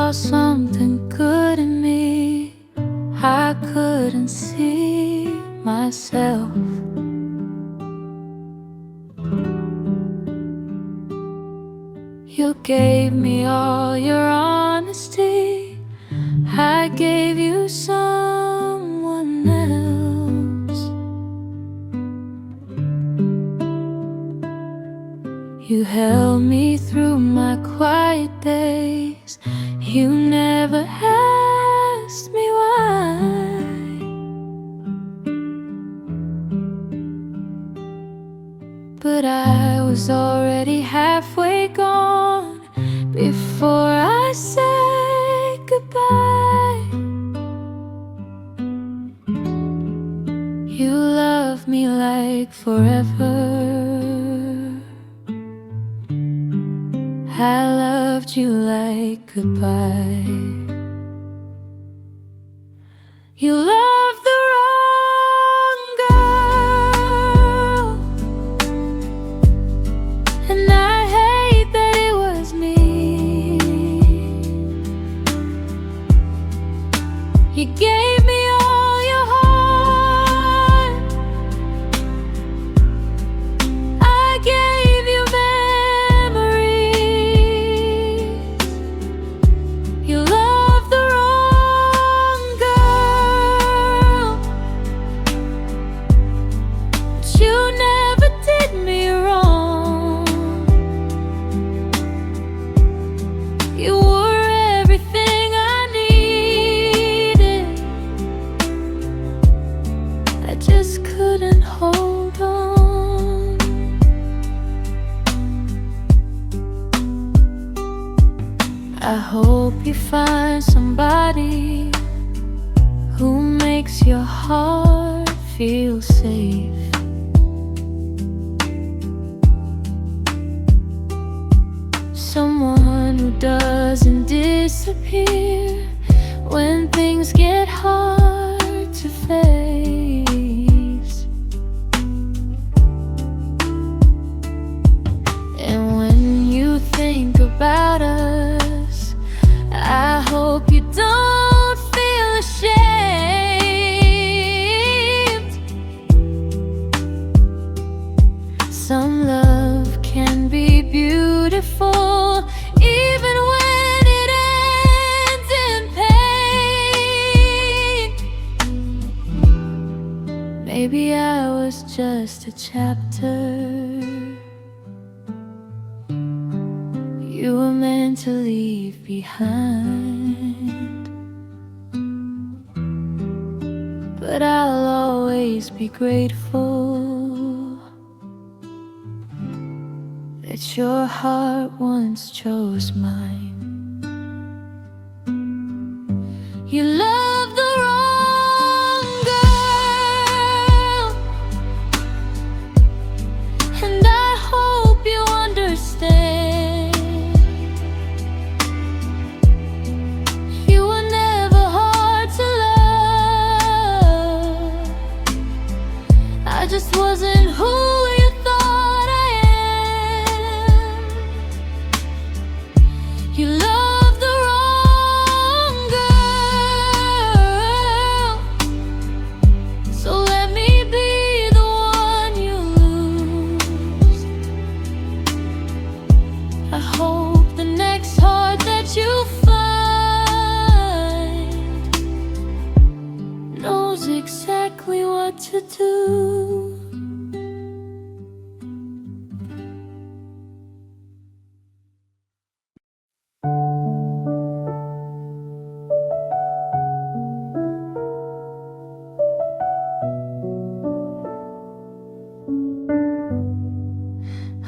saw something good in me. I couldn't see myself. You gave me all your honesty. I gave you someone else. You held me through my quiet days. You never asked me why. But I was already halfway gone before I said goodbye. You loved me like forever. I loved you like goodbye. You loved the wrong girl, and I hate that it was me. You gave me all your heart, I gave you memories. You loved the wrong girl, but you never did me wrong. You were everything I needed. I just couldn't hold on. I hope you find somebody who makes your heart feel safe. Someone who doesn't disappear when things get hard to face. And when you think about us, I hope you don't feel ashamed. Some love can be beautiful, even when it ends in pain. Maybe I was just a chapter you were meant to leave behind, but I'll always be grateful that your heart once chose mine. You love the wrong girl, and I hope you understand. You were never hard to love. I just wasn't who you thought I am. You love the wrong girl, so let me be the one you lose. I hope the next heart that you find knows exactly what to do.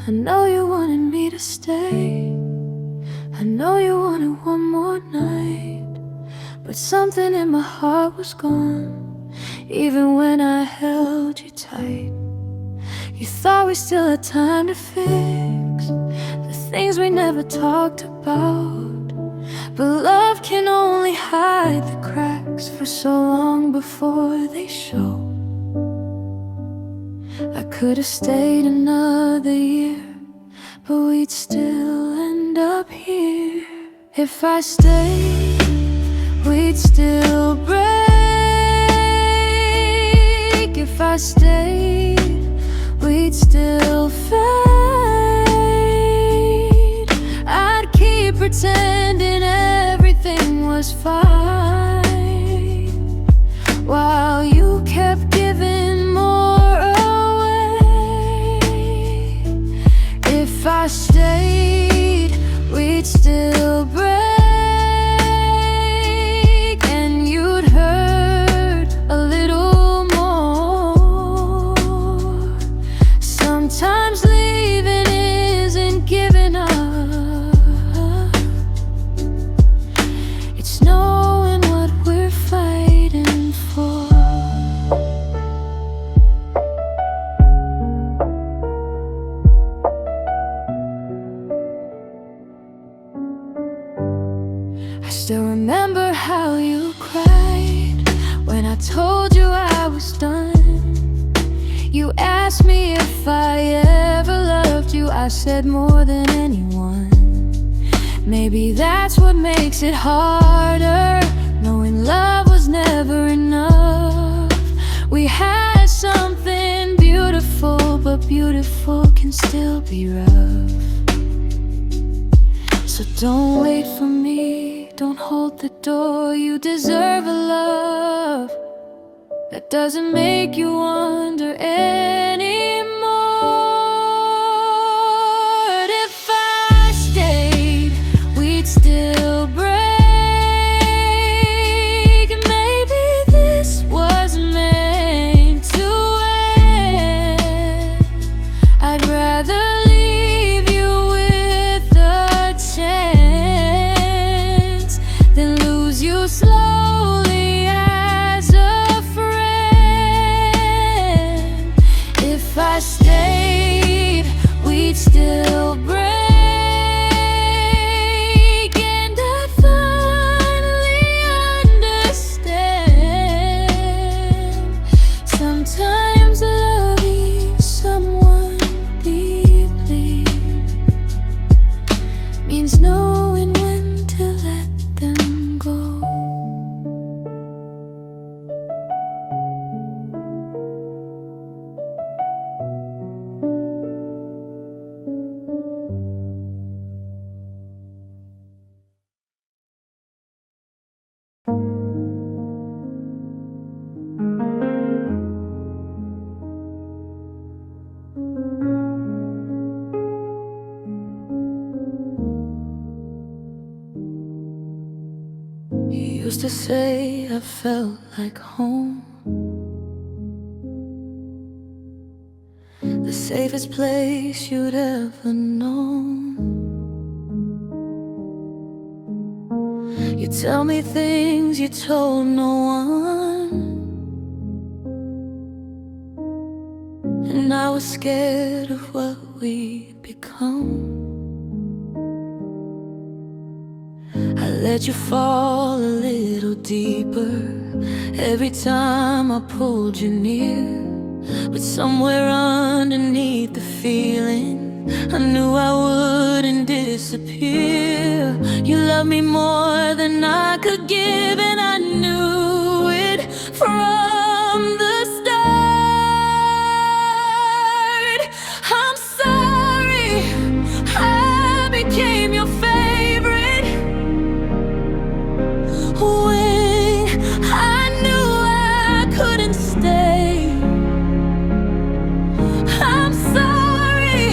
I know you wanted me to stay. I know you wanted one more night, but something in my heart was gone, even when I held you tight. You thought we still had time to fix the things we never talked about, but love can only hide the cracks for so long before they show. I could have stayed another year, but we'd still end up here. If I stayed, we'd still break. If I stayed, we'd still fade. I'd keep pretending everything was fine, while you kept giving more away. If I stayed, we'd still break, and you'd hurt a little more. Sometimes leaving isn't giving up, it's knowing what we're fighting for. I still remember how you cried when I told you I was done. You asked me if I ever loved you. I said more than anyone. Maybe that's what makes it harder, knowing love was never enough. We had something beautiful, but beautiful can still be rough. So don't wait for me, don't hold the door. You deserve a love that doesn't make you wonder anymore. If I stayed, we'd still break. Maybe this was meant to end. I'd rather leave you with a chance than lose you slowly as a friend. If I stayed, we'd still break, and I finally understand. Sometimes loving someone deeply means knowing when to let them go. You used to say I felt like home, the safest place you'd ever known. You tell me things you told no one, and I was scared of what we'd become. I let you fall a little deeper every time I pulled you near. But somewhere underneath the feeling, I knew I wouldn't disappear. You loved me more than I could give, and I knew it from the start. I'm sorry I became your favorite when I knew I couldn't stay. I'm sorry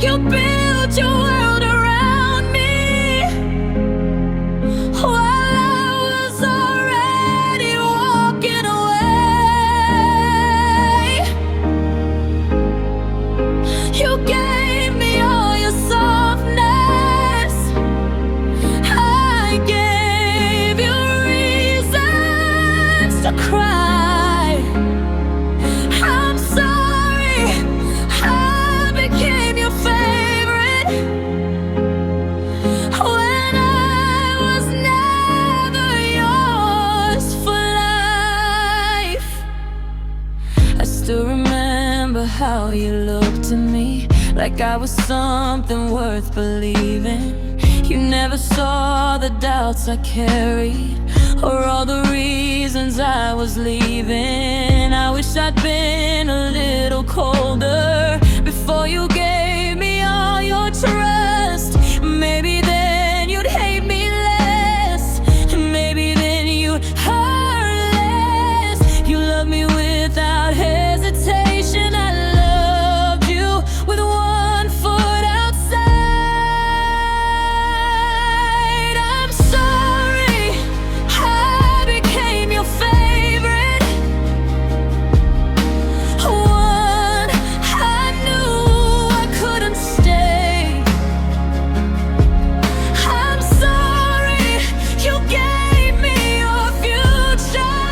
you built your world around me while I was already walking away. You gave me all your softness, I gave you reasons to cry. I'm sorry I became your favorite when I was never yours for life. I still remember how you looked at me like I was something worth believing. You never saw the doubts I carried, or all the reasons I was leaving. I wish I'd been a little colder before you gave me all your trust. Maybe then you'd hate me less, maybe then you'd hurt less. You love me without hesitation. I loved you with one foot outside. I'm sorry I became your favorite one. I knew I couldn't stay. I'm sorry you gave me your future.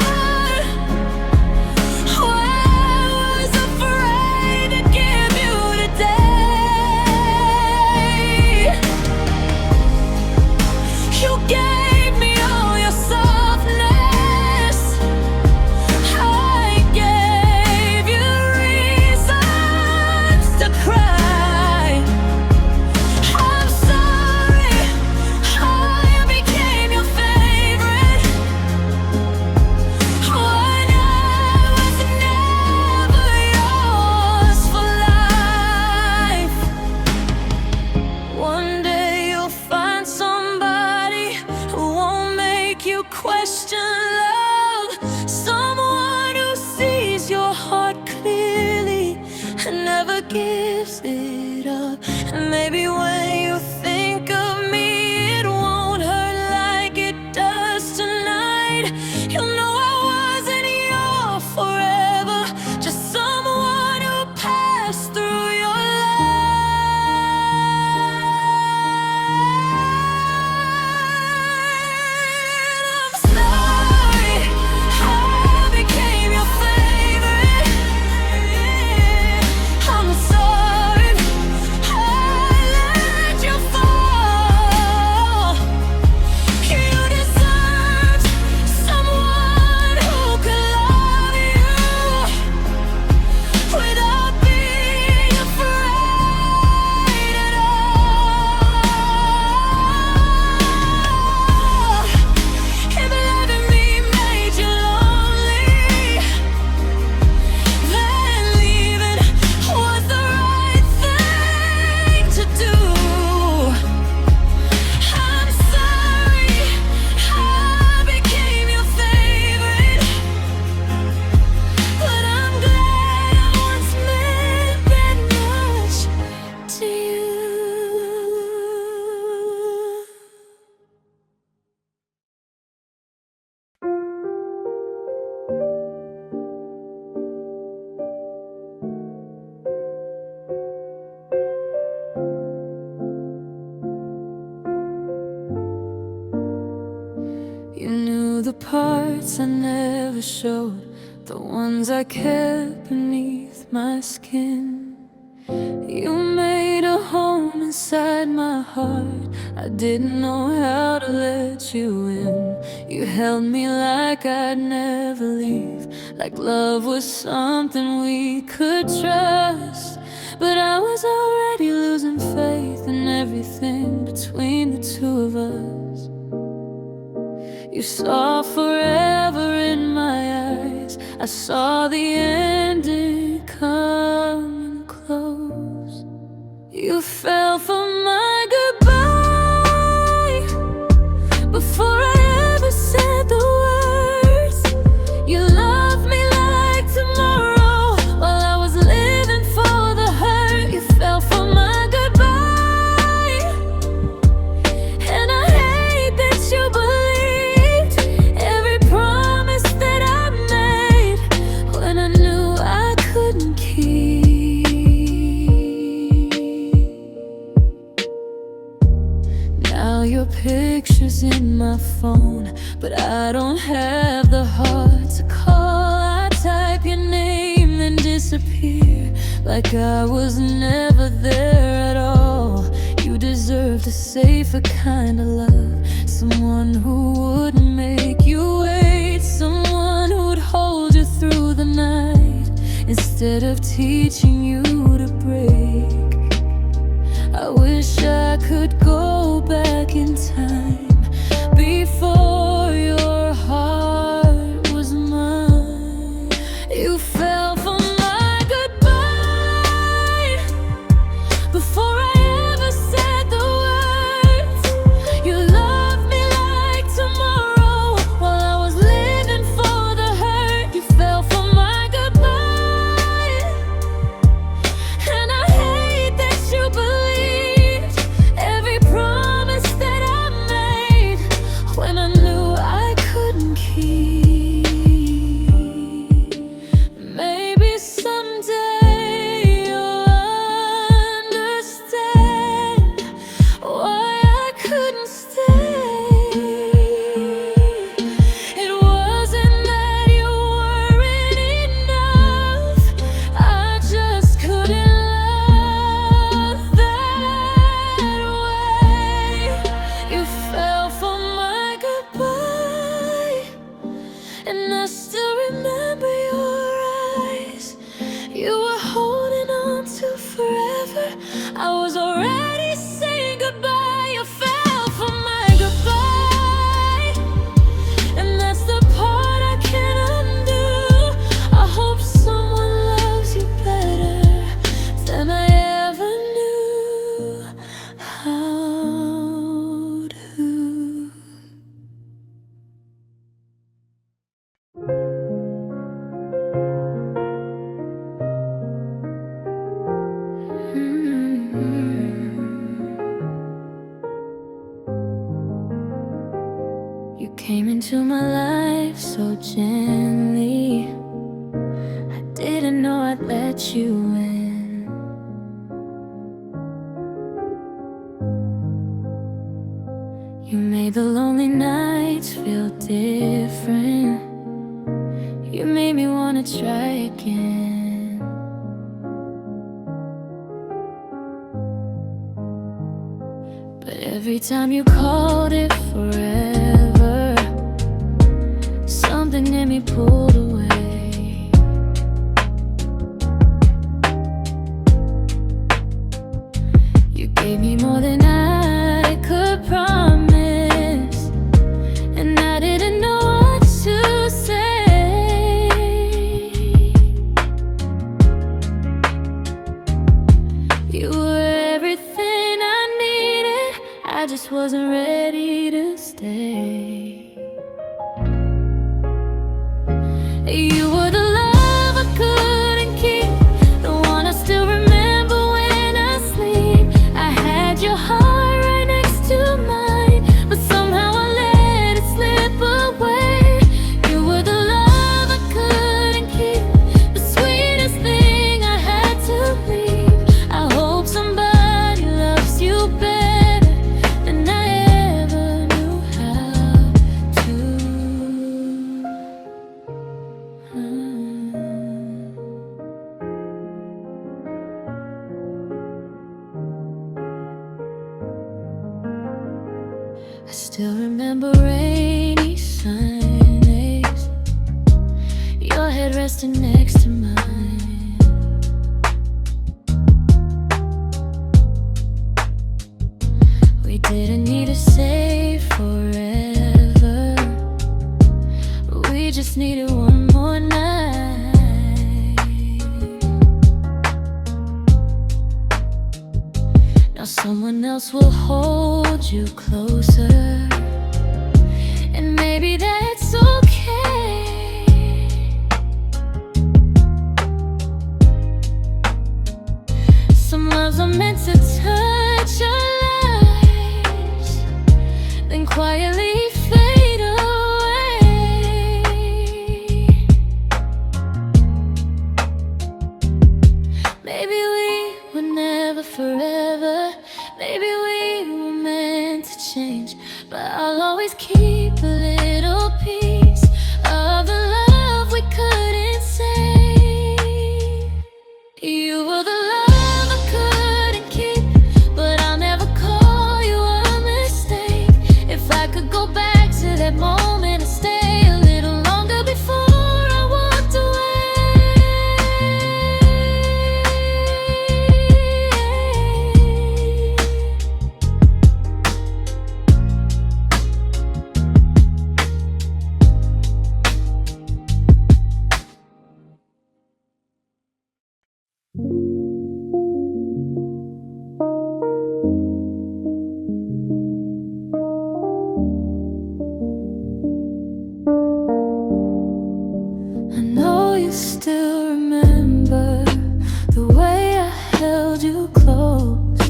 I was afraid to give you today. You gave me all your softness. I gave you reasons to cry. I'm sorry I became your favorite when I was never yours for life. One day you'll find somebody who won't make you question love, someone who sees your heart clearly and never gives it up. And maybe when you think of me, it won't hurt like it does tonight. You'll know I wasn't your forever, just someone who passed through your life. I'm sorry I became your favorite. I'm sorry I let you fall. You deserved someone who could love you without being afraid at all. If loving me made you lonely, then leaving was the right thing to do. I'm sorry I became your favorite, but I'm glad I once meant that much to you. You knew the parts I never showed, the ones I kept beneath my skin. You made a home inside my heart. I didn't know how to let you in. You held me like I'd never leave, like love was something we could trust. But I was already losing faith in everything between the two of us. You saw forever in my eyes. I saw the ending coming close. You fell for my goodbye before I ever said the words. You loved me like tomorrow while I was living for the hurt. You fell for my goodbye, and I hate that you believed every promise that I made when I knew I couldn't keep. Now your picture's in my phone, but I don't have the heart to call. I type your name then disappear, like I was never there at all. You deserved a safer kind of love, someone who wouldn't make you wait, someone who'd hold you through the night instead of teaching you to break. I wish I could go back and I still remember your eyes. You were holding on to forever. I was already saying goodbye. You fell for my goodbye, and that's the part I can't undo. I hope someone loves you better than I ever knew how to. You came into my life so gently. I didn't know I'd let you in. You made the lonely nights feel different. You made me wanna try again. But every time you called it forever, something in me pulled away. You gave me more than I could promise, and I didn't know what to say. You were everything I needed, I just wasn't ready to stay. You were the love I couldn't keep, the one I still remember when I sleep. I had your heart right next to mine, but somehow I let it slip away. You were the love I couldn't keep, the sweetest thing I had to leave. I hope somebody loves you better than I ever knew how to. I still remember rainy Sundays, your head resting next to mine. We didn't need to say forever, we just needed one more night. Now someone else will hold you closer, and maybe that's okay. Some loves are meant to touch our lives, then quietly fade away. Maybe we were never forever, maybe we were meant to change, but I'll always keep a little piece of the love we couldn't say. You were the love I couldn't keep, but I'll never call you a mistake. If I could go back to that moment and stay a little longer before I walked away. I know you still remember the way I held you close.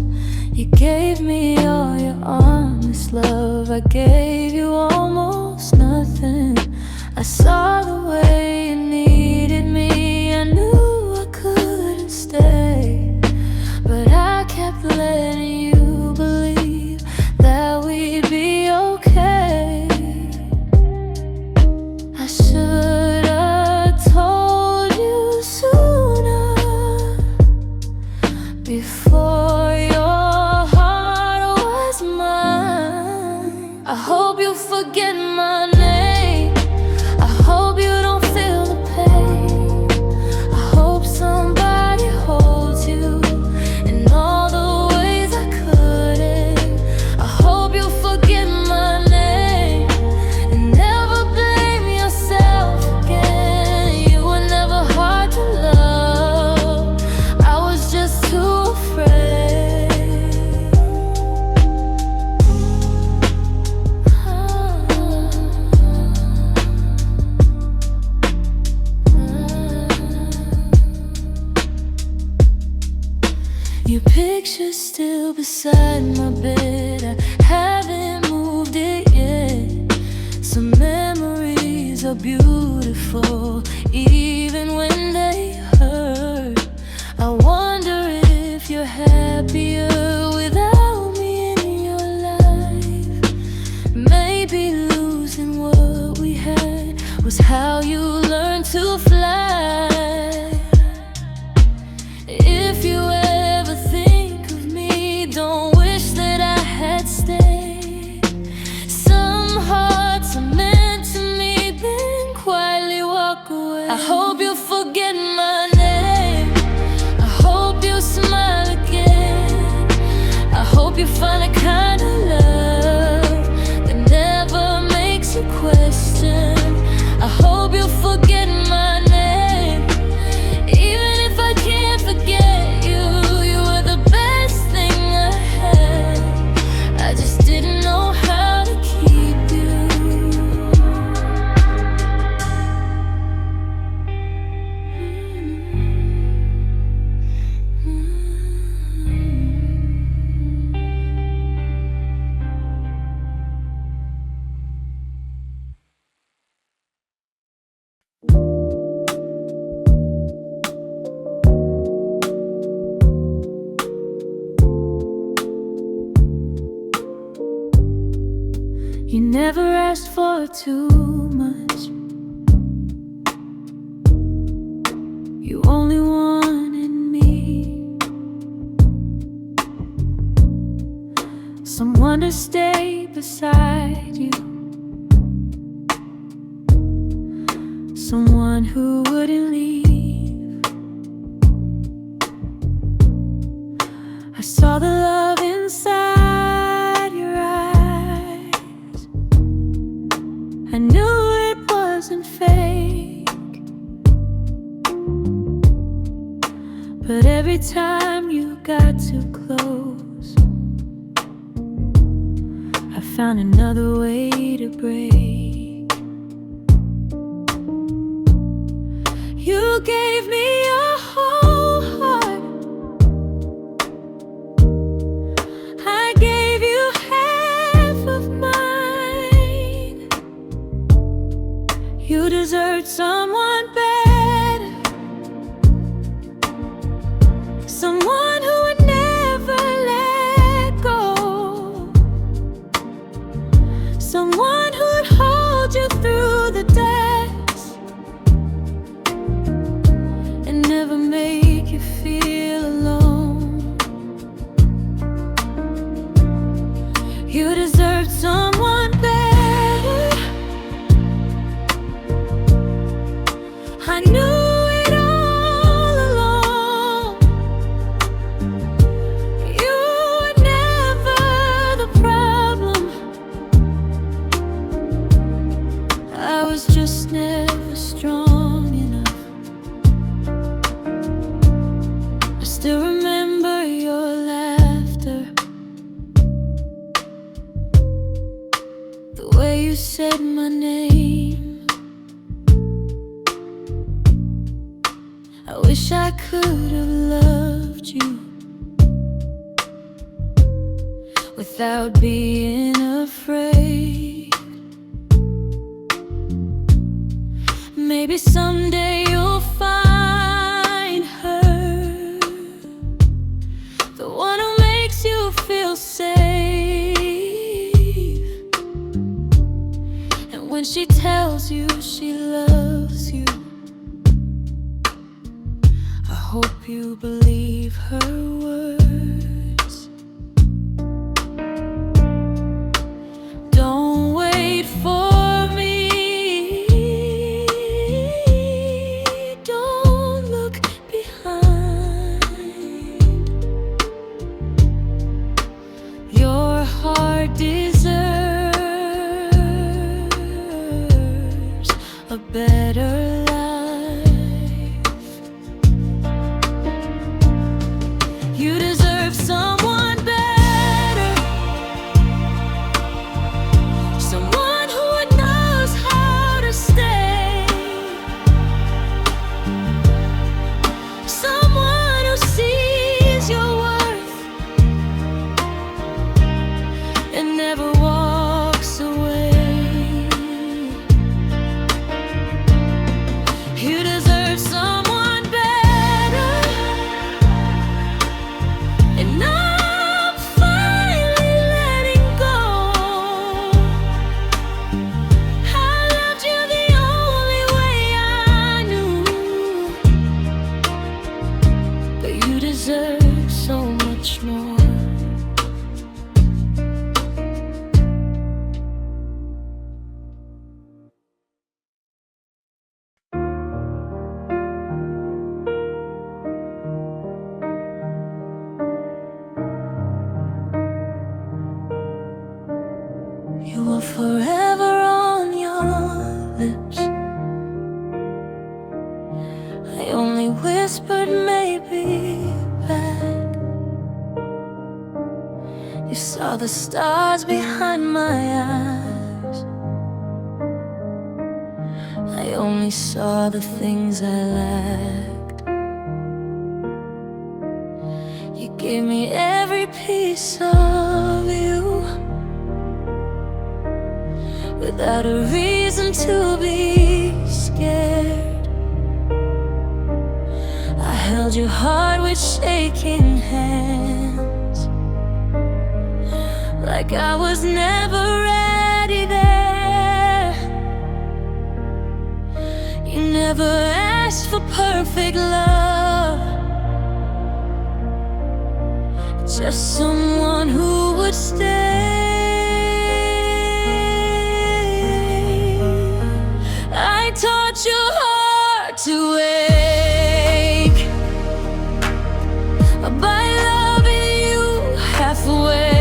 You gave me all your honest love, I gave you almost nothing. I saw the way you needed me, I knew I couldn't stay, but I kept letting you believe that we'd be okay. I should have told you sooner, before your heart was mine. I hope you forget my name, I hope picture's still beside my bed. I haven't moved it yet. Some memories are beautiful, even when they hurt. I wonder if you're happier without me in your life. Maybe losing what we had was how you learned to fly. If you ever think of me, don't wish that I had stayed. Some hearts are meant to meet, then quietly walk away. I hope you forget my name. I hope you smile again. I hope you find a kind of love that never makes you question. I hope you forget my name. Even if I can't forget you, you were the best thing I had. I just didn't know how to keep you. You never asked for too much. You only wanted me, someone to stay beside you, someone who wouldn't leave. I saw the love inside your eyes. I knew it wasn't fake, but every time you got too close, I found another way to break. You gave me your whole heart, I gave you half of mine. You deserve someone better, someone who would never let go, someone who would hold you through the depths and never make you feel alone. You deserve someone better. I knew it all along. You were never the problem. I was just never strong enough. I still remember your laughter, the way you said my name. I wish I could have loved you without being afraid. Maybe someday you'll find her, the one who makes you feel safe. And when she tells you she loves you, I hope you believe her words. Don't wait for me, don't look behind. Your heart deserves a better life. You deserve someone better, someone who knows how to stay, someone who sees your worth the stars behind my eyes. I only saw the things I lacked. You gave me every piece of you, without a reason to be scared. I held your heart with shaking hands, like I was never ready there. You never asked for perfect love, just someone who would stay. I taught your heart to ache by loving you halfway.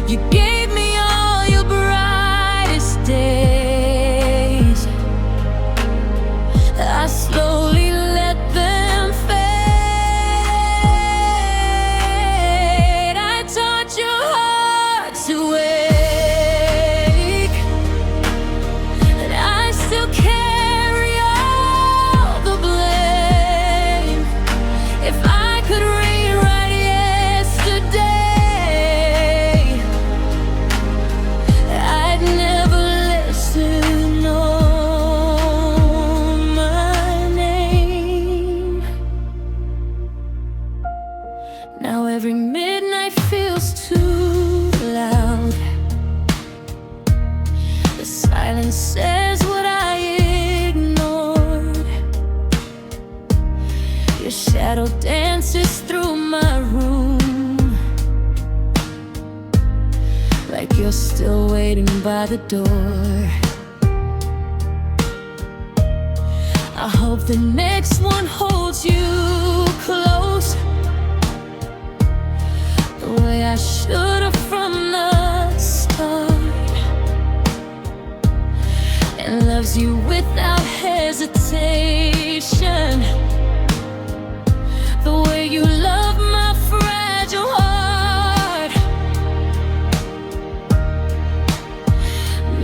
You gave me all your brightest days. I slowly let them fade. I taught your heart to ache, and I still carry all the blame. If I could rewrite yesterday, I'd never listen on my name. Now every midnight feels too loud. The silence says what I ignored. Your shadow dances through my room, like you're still waiting by the door. I hope the next one holds you close, the way I should have from the start, and loves you without hesitation, the way you love my fragile heart.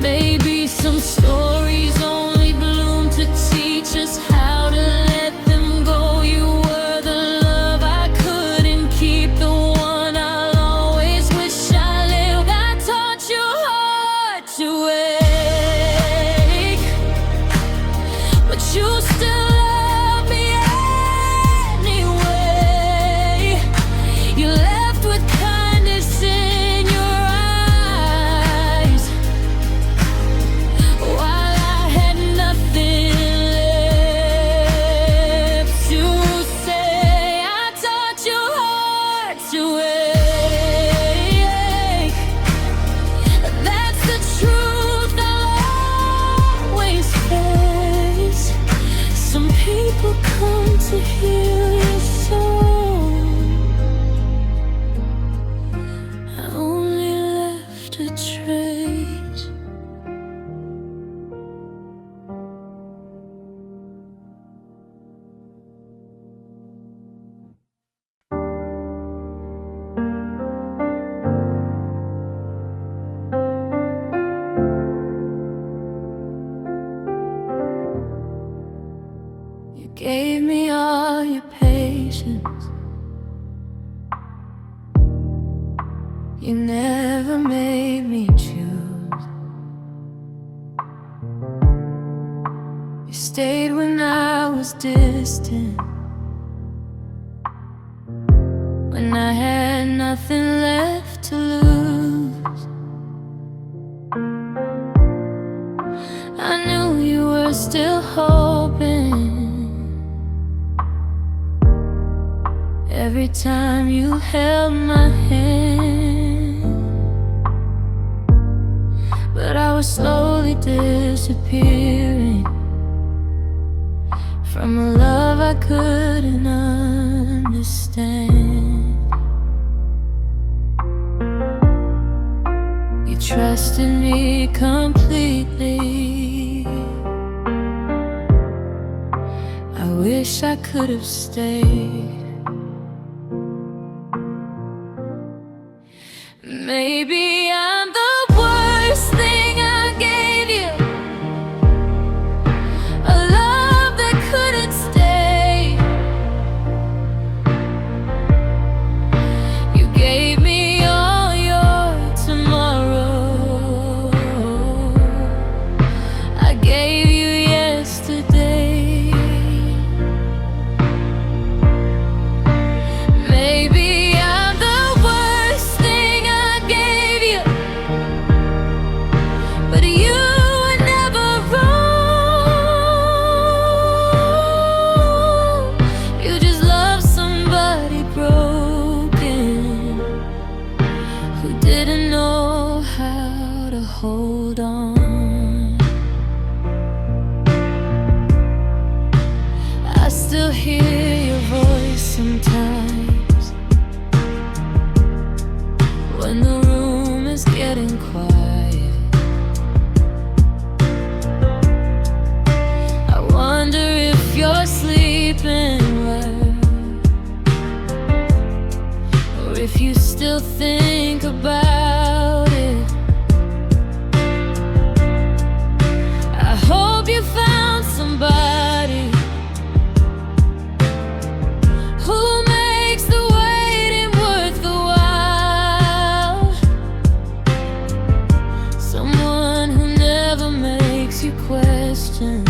Maybe some stories only bloom to teach us how to let them go. You were the love I couldn't keep, the one I'll always wish I lived. I taught your heart to ache, but you still love me anyway. You left with kindness in your eyes, while I had nothing left to say. I taught your heart to ache. That's the truth I'll always face. Some people come to heal your soul. I only left a trace. You gave me all your patience. You never made me choose. You stayed when I was distant, when I had nothing left to lose. I knew you were still hoping every time you held my hand, but I was slowly disappearing from a love I couldn't understand. You trusted me completely. I wish I could have stayed. Maybe I'm the worst thing I gave you, a love that couldn't stay. You gave me all your tomorrow, I gave you yesterday. Maybe I'm the worst thing I gave you, but you were never wrong. You just love somebody broken, who didn't know how to hold on. I still hear your voice sometimes when the room is getting quiet. I wonder if you're sleeping well, or if you still think about it. I hope you found somebody who makes the waiting worth the while. Someone who never makes you question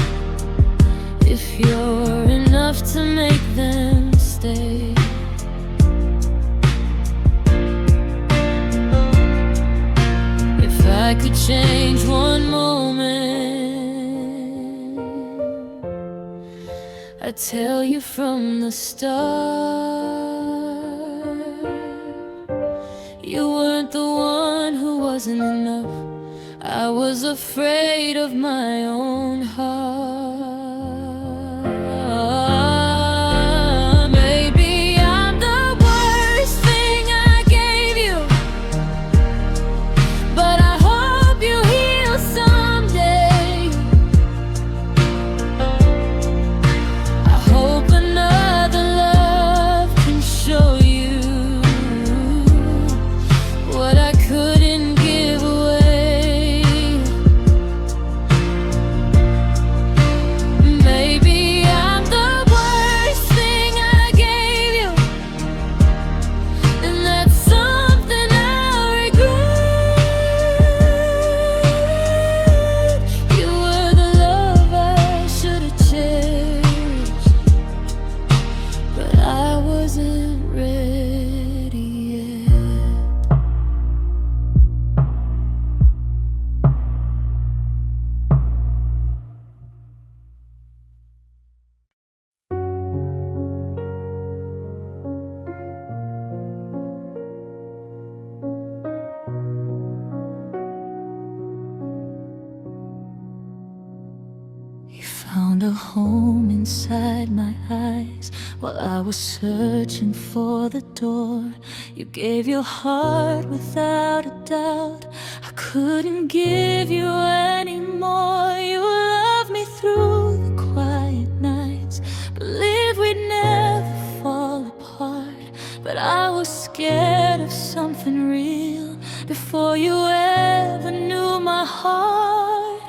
if you're enough to make them stay. If I could change one moment, I tell you from the start, you weren't the one who wasn't enough. I was afraid of my own heart. Maybe I'm the worst thing I gave you, but I hope you heal someday. I hope another love can show you what I couldn't give away. Maybe I'm the worst thing I gave you, and that's something I regret. You were the love I should have cherished, but I wasn't ready yet. You found a home inside my eyes while I was searching for the door. You gave your heart without a doubt. I couldn't give you any more. You loved me through the quiet nights, believed we'd never fall apart. But I was scared of something real before you ever knew my heart.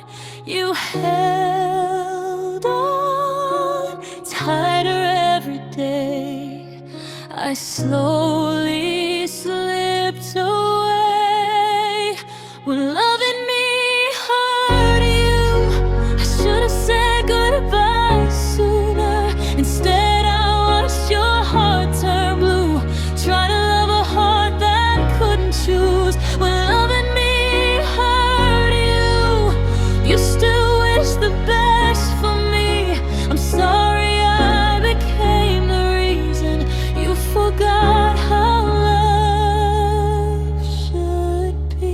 You held on tighter every day. I slowly slipped away. When loving me hurt you, I should have said goodbye sooner. Instead, I watched your heart turn blue, trying to love a heart that couldn't choose. When loving me hurt you, you still wish the best for me. I'm sorry I became the reason you forgot how love should be.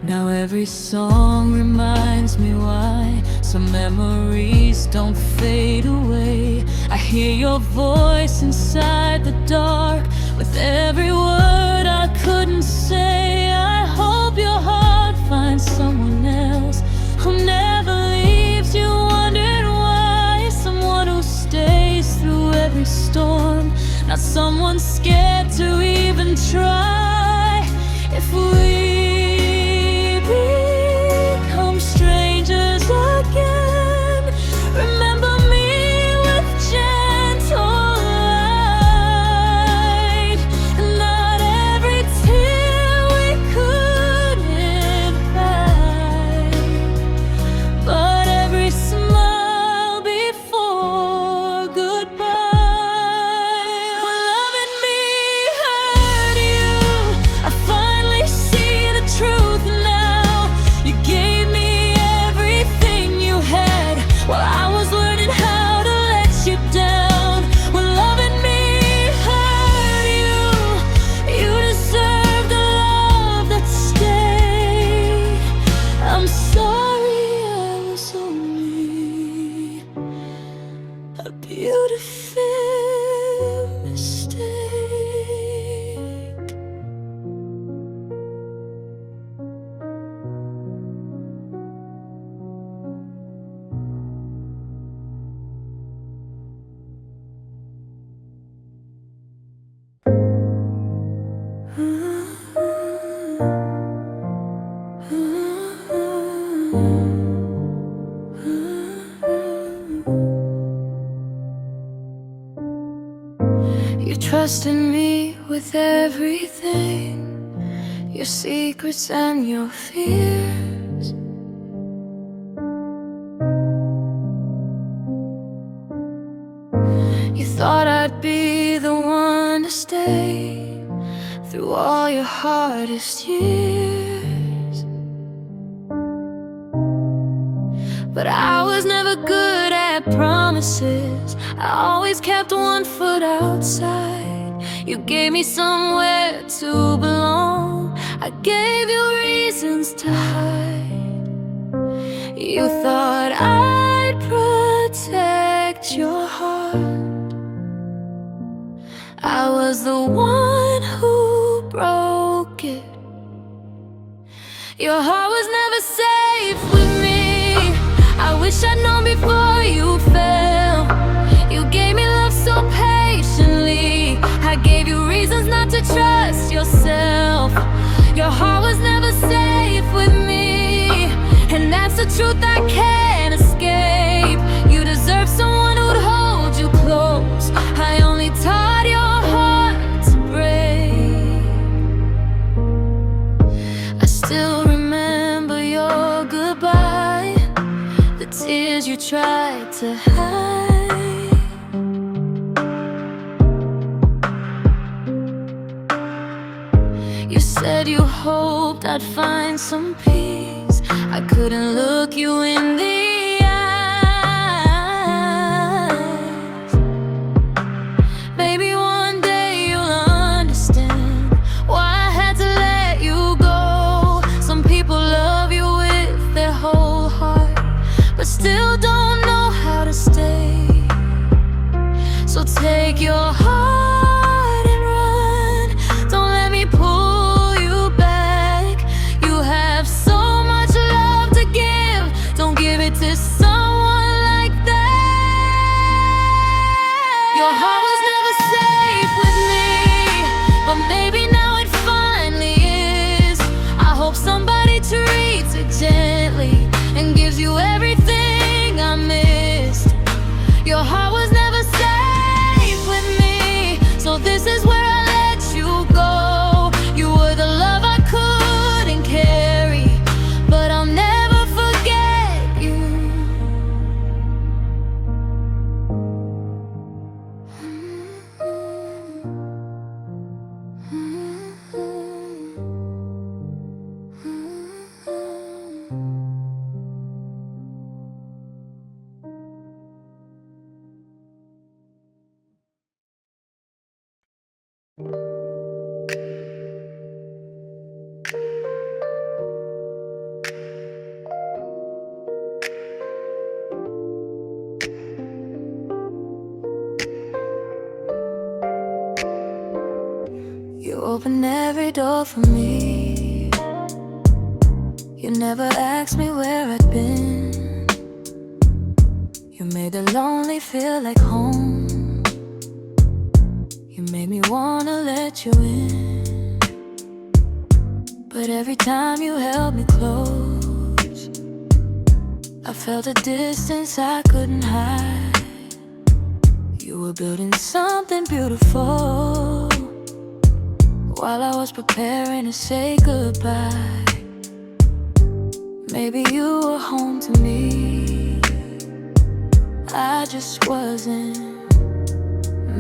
Now every song reminds me why some memories don't fade away. I hear your voice inside the dark with every word I couldn't say. I hope your heart finds someone else who never leaves you wondering why. Someone who stays through every storm, not someone scared to even try. If we become strangers again, remember me with gentle light. Not every tear we couldn't hide, but every smile before goodbye. When loving me hurt you, I finally see the truth now. You gave me everything you had, while I was learning how to let you down. When loving me hurt you, you deserved a love that stayed. I'm sorry I was only a beautiful mistake. You trusted me with everything, your secrets and your fears. You thought I'd be the one to stay through all your hardest years, but I was never good at promises. I always kept one foot outside. You gave me somewhere to belong, I gave you reasons to hide. You thought I'd protect your heart. I was the one who broke it. Your heart was never safe with me. I wish I'd known before you fell. You gave me love so patiently. I gave you reasons not to trust yourself. Your heart was never safe with me, and that's the truth I can't escape. You deserve someone who'd hold you close. I only taught your heart to break. I still remember your goodbye, the tears you tried to hide. You said you hoped I'd find some peace. I couldn't look you in the eyes. Maybe one day you'll understand why I had to let you go. Some people love you with their whole heart, but still don't know how to stay. So take your heart and run. Don't let me pull you back. You have so much love to give. Don't give it to someone like that. Your heart was never safe with me, but maybe now it finally is. I hope somebody treats it gently and gives you everything I missed. Your heart was never safe with me, so this is where I let you go. You were the love I couldn't carry, but I'll never forget you. You open every door for me. You never asked me where I'd been. You made the lonely feel like home. You made me wanna let you in. But every time you held me close, I felt a distance I couldn't hide. You were building something beautiful while I was preparing to say goodbye. Maybe you were home to me, I just wasn't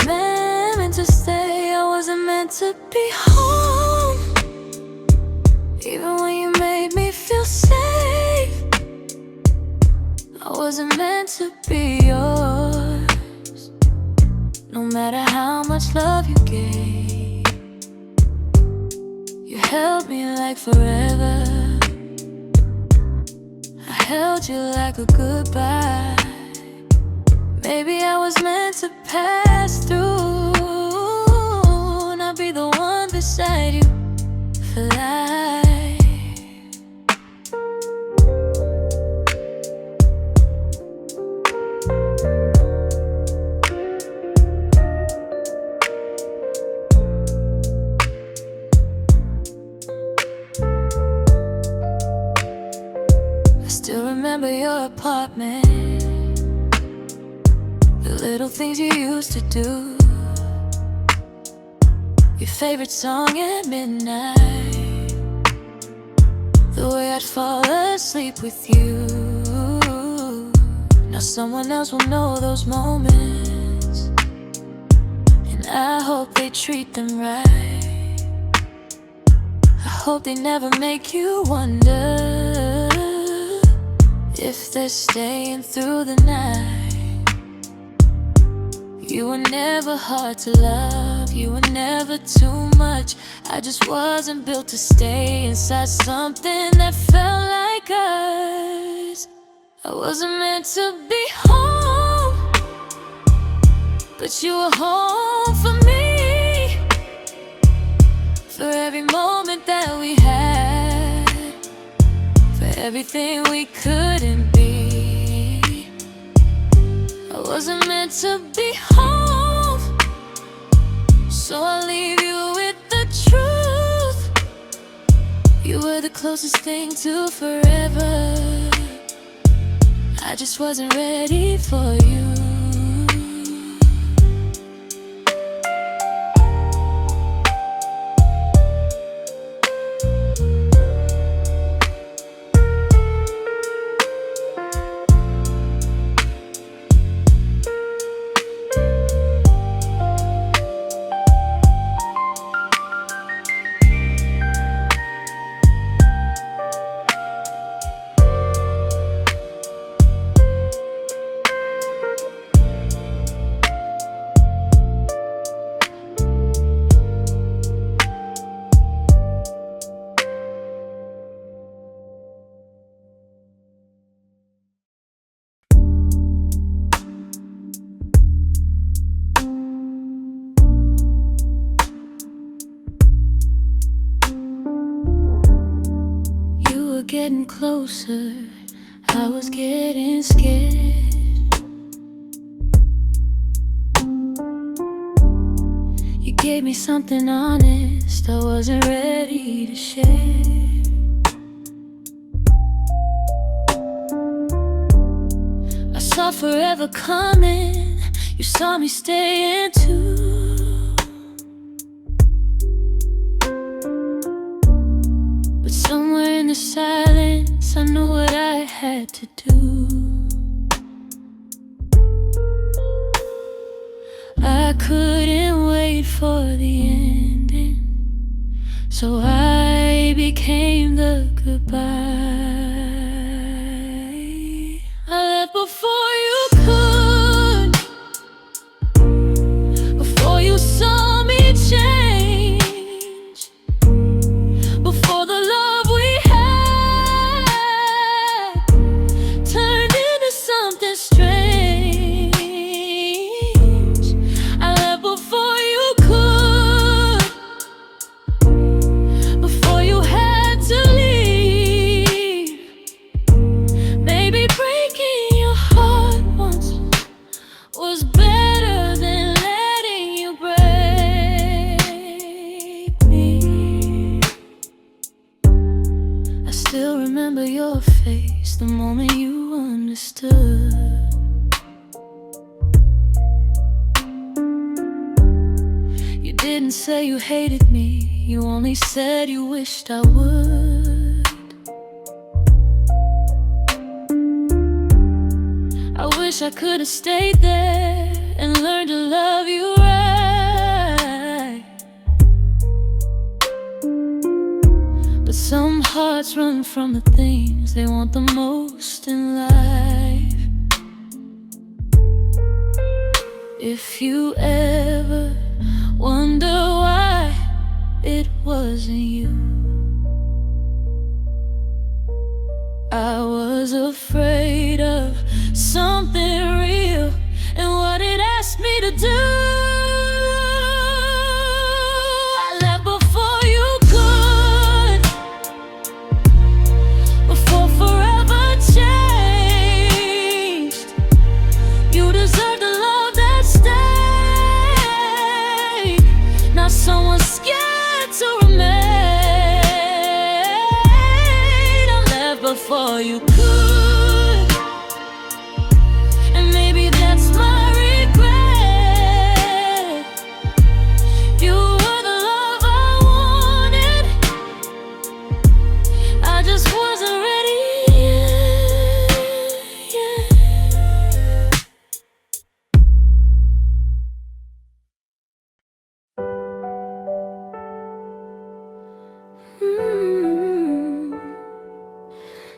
meant to stay. I wasn't meant to be home. Even when you made me feel safe, I wasn't meant to be yours. No matter how much love you gave, you held me like forever. I held you like a goodbye. Maybe I was meant to pass through, not be the one beside you for life. I still remember your apartment, the little things you used to do, your favorite song at midnight, the way I'd fall asleep with you. Now someone else will know those moments, and I hope they treat them right. I hope they never make you wonder if they're staying through the night. You were never hard to love, you were never too much. I just wasn't built to stay inside something that felt like us. I wasn't meant to be home, but you were home for me. For every moment that we had, for everything we couldn't be. I wasn't meant to be home, so I'll leave you with the truth. You were the closest thing to forever. I just wasn't ready for you. Getting closer, I was getting scared. You gave me something honest I wasn't ready to share. I saw forever coming, you saw me staying too. Somewhere in the silence, I knew what I had to do. I couldn't wait for the ending, so I became the goodbye. I left before you could, before you saw me change, before the love say you hated me, you only said you wished I would. I wish I could have stayed there and learned to love you right. But some hearts run from the things they want the most in life. If you ever wonder why it wasn't you, I was afraid of something real and what it asked me to do. I left before you could, before forever changed. You deserve the love that stayed, not someone scared to remain. I left before you could.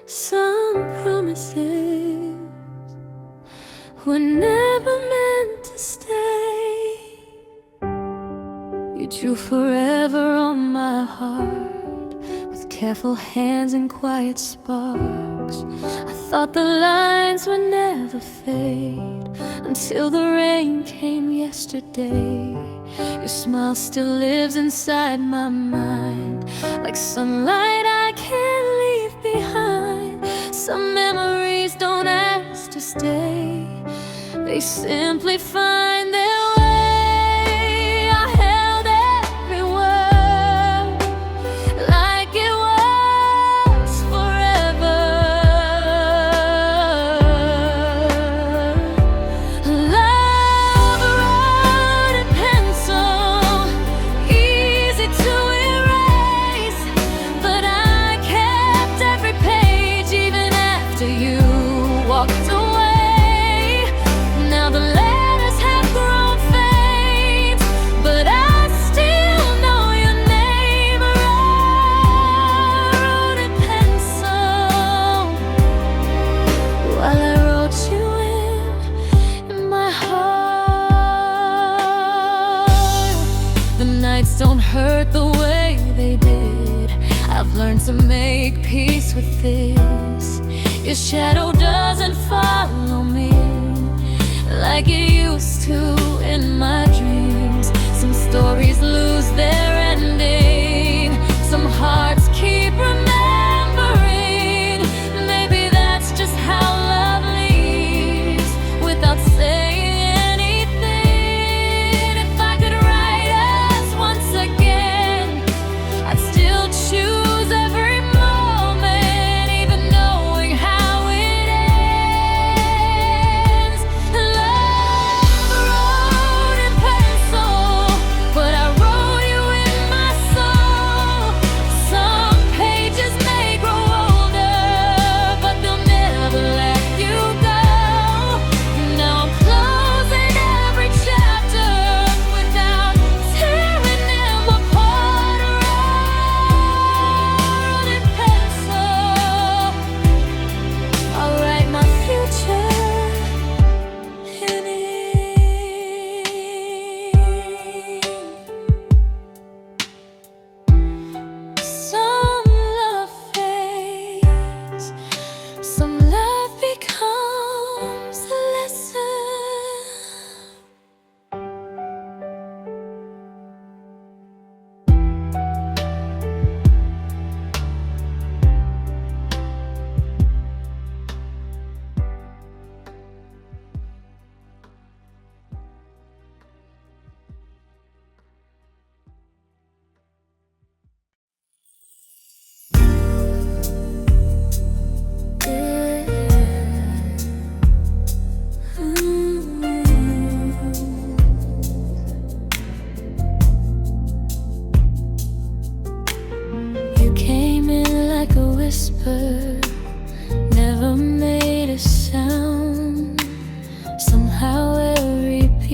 Some promises were never meant to stay. You drew forever on my heart with careful hands and quiet sparks. I thought the lines would never fade until the rain came yesterday. Your smile still lives inside my mind, like sunlight I can't leave behind. Some memories don't ask to stay, they simply find their way. I held every word like it was forever. Love wrote in pencil, easy to erase, but I kept every page even after you walked away. Now the letters have grown faint, but I still know your name. I wrote in pencil while I wrote you in my heart. The nights don't hurt the way they did. I've learned to make peace with this. Your shadow doesn't follow me like it used to in my dreams. Some stories lose their ending, some hearts keep remembering. Maybe that's just how love leaves, without saying anything. If I could write us once again, I'd still choose every moment, even knowing how it ends. Love wrote in pencil, but I wrote you in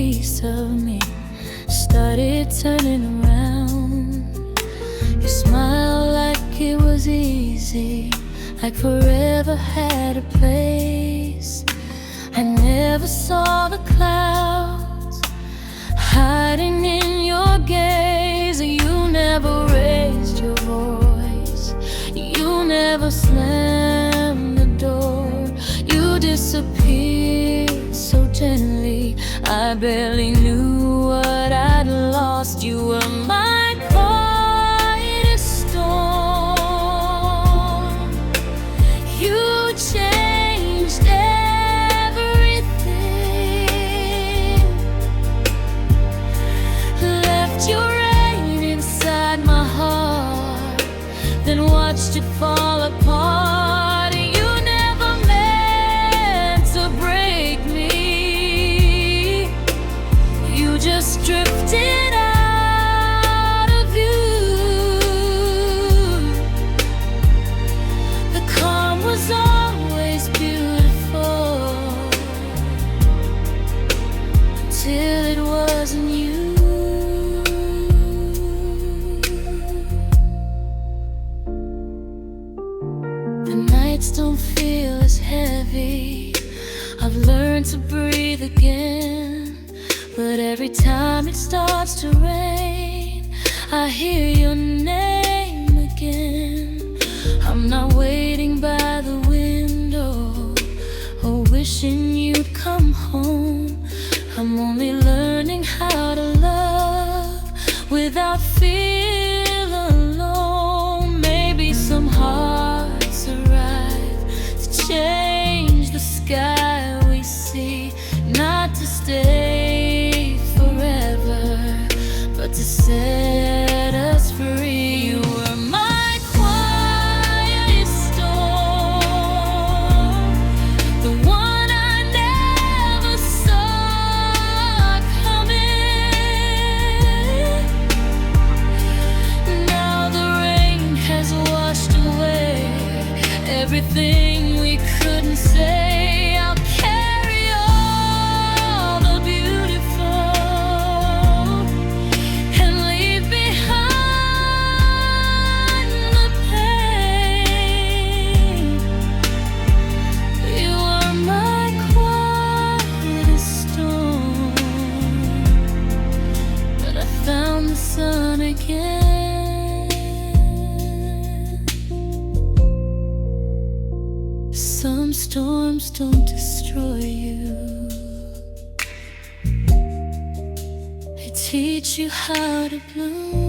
piece of me started turning around. You smiled like it was easy, like forever had a place. I never saw the clouds hiding in your gaze. You never raised your voice, you never slammed the door. You disappeared so gently, I barely knew what I'd lost. You were my quietest storm. You changed everything, left your rain inside my heart, then watched it fall apart. You never meant to break me, you just drifted out of view. The calm was always beautiful till it wasn't you. The nights don't feel as heavy, I've learned to breathe again. But every time it starts to rain, I hear your name again. I'm not waiting by the window or wishing you'd come home. I'm only learning how to love without feeling alone. Maybe some hearts arrive to change the sky we see, not to stay forever, but to set us free. You were my quiet storm, the one I never saw coming. Now the rain has washed away everything we couldn't say. I'll carry all the beautiful and leave behind the pain. You are my quietest storm, but I found the sun again. Some storms don't destroy you, they teach you how to bloom.